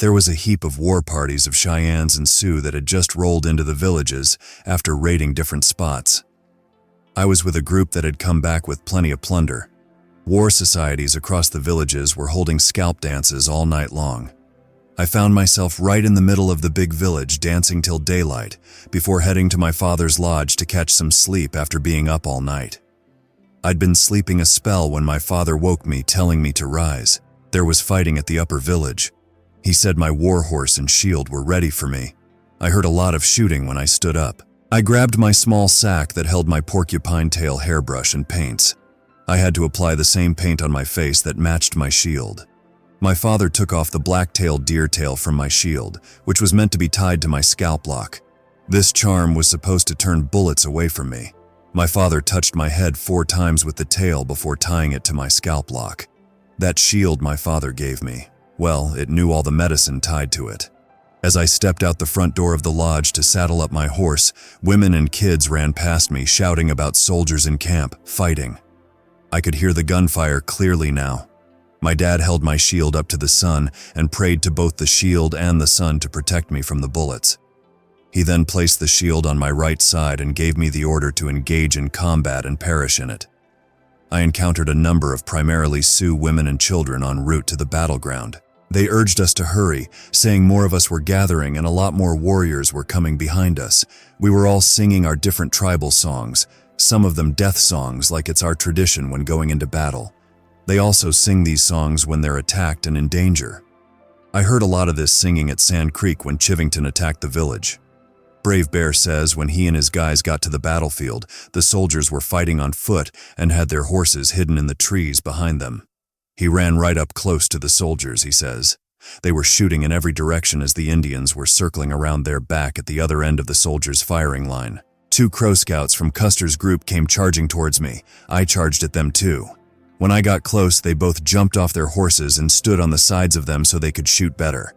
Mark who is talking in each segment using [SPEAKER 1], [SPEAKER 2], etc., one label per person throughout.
[SPEAKER 1] There was a heap of war parties of Cheyennes and Sioux that had just rolled into the villages after raiding different spots. I was with a group that had come back with plenty of plunder. War societies across the villages were holding scalp dances all night long. I found myself right in the middle of the big village dancing till daylight before heading to my father's lodge to catch some sleep after being up all night. I'd been sleeping a spell when my father woke me telling me to rise. There was fighting at the upper village. He said my war horse and shield were ready for me. I heard a lot of shooting when I stood up. I grabbed my small sack that held my porcupine tail hairbrush and paints. I had to apply the same paint on my face that matched my shield. My father took off the black-tailed deer tail from my shield, which was meant to be tied to my scalp lock. This charm was supposed to turn bullets away from me. My father touched my head 4 times with the tail before tying it to my scalp lock. That shield my father gave me, well, it knew all the medicine tied to it. As I stepped out the front door of the lodge to saddle up my horse, women and kids ran past me shouting about soldiers in camp, fighting. I could hear the gunfire clearly now. My dad held my shield up to the sun and prayed to both the shield and the sun to protect me from the bullets. He then placed the shield on my right side and gave me the order to engage in combat and perish in it. I encountered a number of primarily Sioux women and children en route to the battleground. They urged us to hurry, saying more of us were gathering and a lot more warriors were coming behind us. We were all singing our different tribal songs, some of them death songs like it's our tradition when going into battle. They also sing these songs when they're attacked and in danger. I heard a lot of this singing at Sand Creek when Chivington attacked the village. Brave Bear says when he and his guys got to the battlefield, the soldiers were fighting on foot and had their horses hidden in the trees behind them. He ran right up close to the soldiers, he says. They were shooting in every direction as the Indians were circling around their back at the other end of the soldiers' firing line. 2 Crow Scouts from Custer's group came charging towards me. I charged at them too. When I got close, they both jumped off their horses and stood on the sides of them so they could shoot better.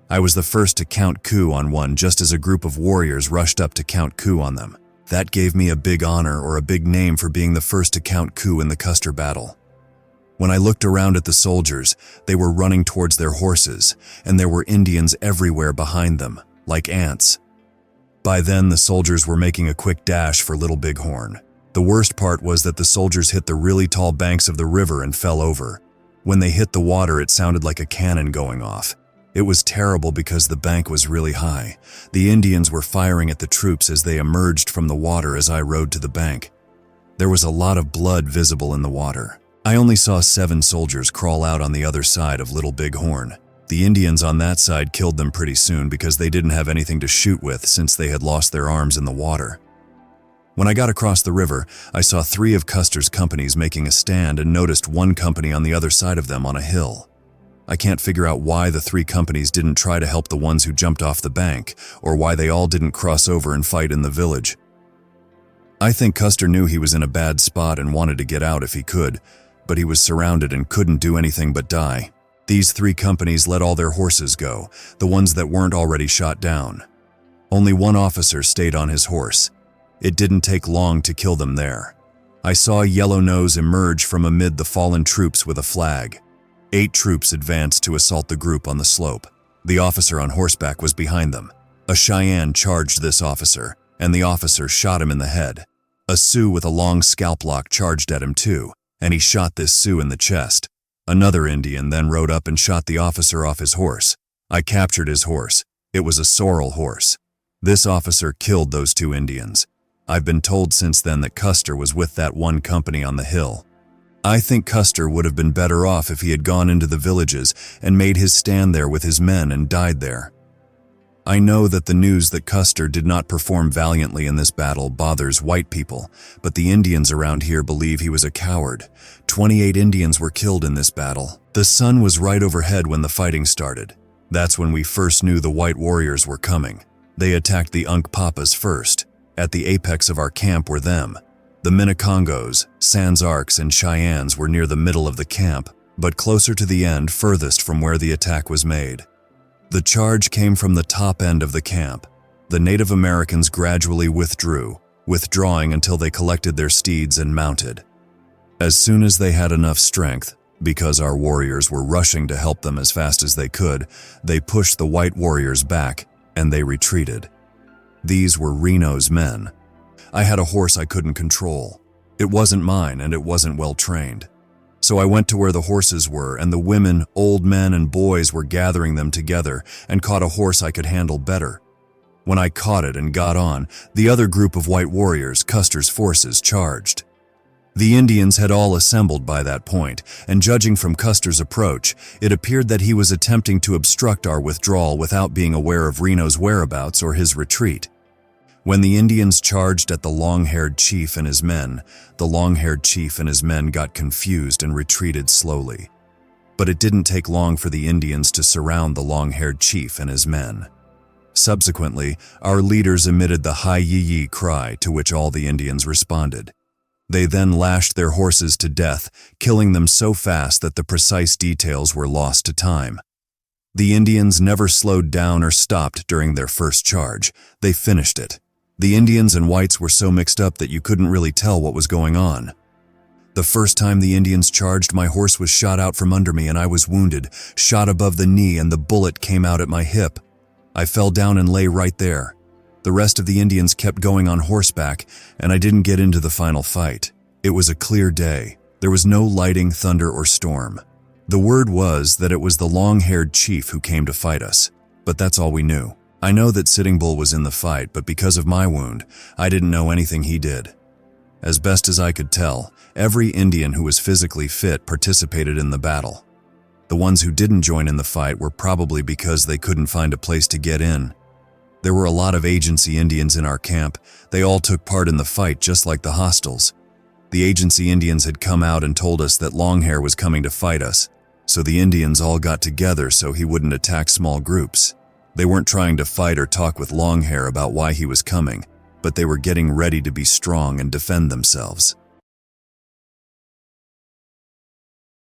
[SPEAKER 1] I was the first to count coup on one just as a group of warriors rushed up to count coup on them. That gave me a big honor or a big name for being the first to count coup in the Custer battle. When I looked around at the soldiers, they were running towards their horses, and there were Indians everywhere behind them, like ants. By then, the soldiers were making a quick dash for Little Bighorn. The worst part was that the soldiers hit the really tall banks of the river and fell over. When they hit the water, it sounded like a cannon going off. It was terrible because the bank was really high. The Indians were firing at the troops as they emerged from the water as I rode to the bank. There was a lot of blood visible in the water. I only saw 7 soldiers crawl out on the other side of Little Bighorn. The Indians on that side killed them pretty soon because they didn't have anything to shoot with since they had lost their arms in the water. When I got across the river, I saw 3 of Custer's companies making a stand and noticed 1 company on the other side of them on a hill. I can't figure out why the 3 companies didn't try to help the ones who jumped off the bank, or why they all didn't cross over and fight in the village. I think Custer knew he was in a bad spot and wanted to get out if he could, but he was surrounded and couldn't do anything but die. These 3 companies let all their horses go, the ones that weren't already shot down. Only 1 officer stayed on his horse. It didn't take long to kill them there. I saw Yellow Nose emerge from amid the fallen troops with a flag. 8 troops advanced to assault the group on the slope. The officer on horseback was behind them. A Cheyenne charged this officer, and the officer shot him in the head. A Sioux with a long scalp lock charged at him too, and he shot this Sioux in the chest. Another Indian then rode up and shot the officer off his horse. I captured his horse. It was a sorrel horse. This officer killed those 2 Indians. I've been told since then that Custer was with that 1 company on the hill. I think Custer would have been better off if he had gone into the villages and made his stand there with his men and died there. I know that the news that Custer did not perform valiantly in this battle bothers white people, but the Indians around here believe he was a coward. 28 Indians were killed in this battle. The sun was right overhead when the fighting started. That's when we first knew the white warriors were coming. They attacked the Hunkpapas first. At the apex of our camp were them. The Minnekongos, Sans Arcs, and Cheyennes were near the middle of the camp, but closer to the end, furthest from where the attack was made. The charge came from the top end of the camp. The Native Americans gradually withdrew, withdrawing until they collected their steeds and mounted. As soon as they had enough strength, Because our warriors were rushing to help them as fast as they could, they pushed the white warriors back, and they retreated. These were Reno's men. I had a horse I couldn't control. It wasn't mine, and it wasn't well trained. So I went to where the horses were, and the women, old men, and boys were gathering them together, and caught a horse I could handle better. When I caught it and got on, the other group of white warriors, Custer's forces, charged. The Indians had all assembled by that point, and judging from Custer's approach, it appeared that he was attempting to obstruct our withdrawal without being aware of Reno's whereabouts or his retreat. When the Indians charged at the long-haired chief and his men, the long-haired chief and his men got confused and retreated slowly. But it didn't take long for the Indians to surround the long-haired chief and his men. Subsequently, our leaders emitted the hi-yi-yi cry, to which all the Indians responded. They then lashed their horses to death, killing them so fast that the precise details were lost to time. The Indians never slowed down or stopped during their first charge. They finished it. The Indians and whites were so mixed up that you couldn't really tell what was going on. The first time the Indians charged, my horse was shot out from under me and I was wounded, shot above the knee, and the bullet came out at my hip. I fell down and lay right there. The rest of the Indians kept going on horseback, and I didn't get into the final fight. It was a clear day. There was no lightning, thunder, or storm. The word was that it was the long-haired chief who came to fight us, but that's all we knew. I know that Sitting Bull was in the fight, but because of my wound, I didn't know anything he did. As best as I could tell, every Indian who was physically fit participated in the battle. The ones who didn't join in the fight were probably because they couldn't find a place to get in. There were a lot of agency Indians in our camp. They all took part in the fight just like the hostiles. The agency Indians had come out and told us that Longhair was coming to fight us, so the Indians all got together so he wouldn't attack small groups. They weren't trying to fight or talk with Longhair about why he was coming, but they were getting ready to be strong and defend themselves.